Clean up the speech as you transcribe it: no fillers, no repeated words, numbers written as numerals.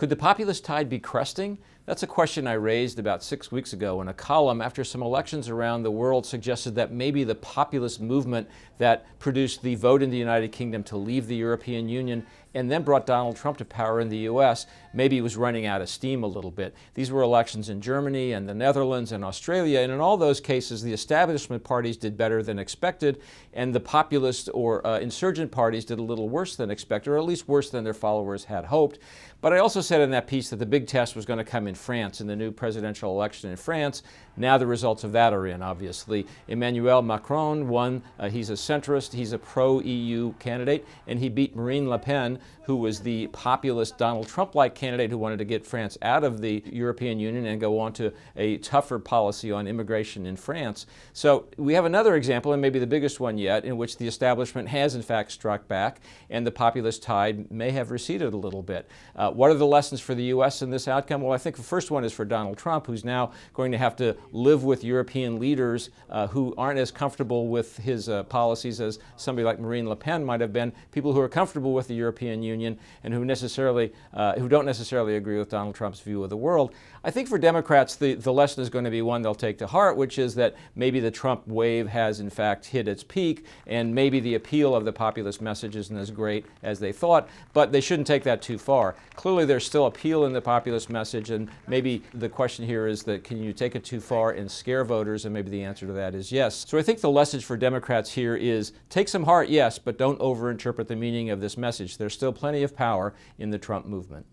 Could the populist tide be cresting? That's a question I raised about 6 weeks ago in a column after some elections around the world suggested that maybe the populist movement that produced the vote in the United Kingdom to leave the European Union and then brought Donald Trump to power in the U.S. maybe was running out of steam a little bit. These were elections in Germany and the Netherlands and Australia, and in all those cases the establishment parties did better than expected and the populist or insurgent parties did a little worse than expected, or at least worse than their followers had hoped. But I also said in that piece that the big test was going to come in France, in the new presidential election in France. Now the results of that are in, obviously. Emmanuel Macron won. He's a centrist. He's a pro-EU candidate, and he beat Marine Le Pen, who was the populist Donald Trump-like candidate who wanted to get France out of the European Union and go on to a tougher policy on immigration in France. So we have another example, and maybe the biggest one yet, in which the establishment has in fact struck back and the populist tide may have receded a little bit. What are the lessons for the U.S. in this outcome? Well, I think the first one is for Donald Trump, who's now going to have to live with European leaders who aren't as comfortable with his policies as somebody like Marine Le Pen might have been, people who are comfortable with the European Union and who don't necessarily agree with Donald Trump's view of the world. I think for Democrats, the lesson is going to be one they'll take to heart, which is that maybe the Trump wave has in fact hit its peak, and maybe the appeal of the populist message isn't as great as they thought, but they shouldn't take that too far. Clearly there's still appeal in the populist message, and maybe the question here is that can you take it too far and scare voters, and maybe the answer to that is yes. So I think the message for Democrats here is take some heart, yes, but don't overinterpret the meaning of this message. There's still plenty of power in the Trump movement.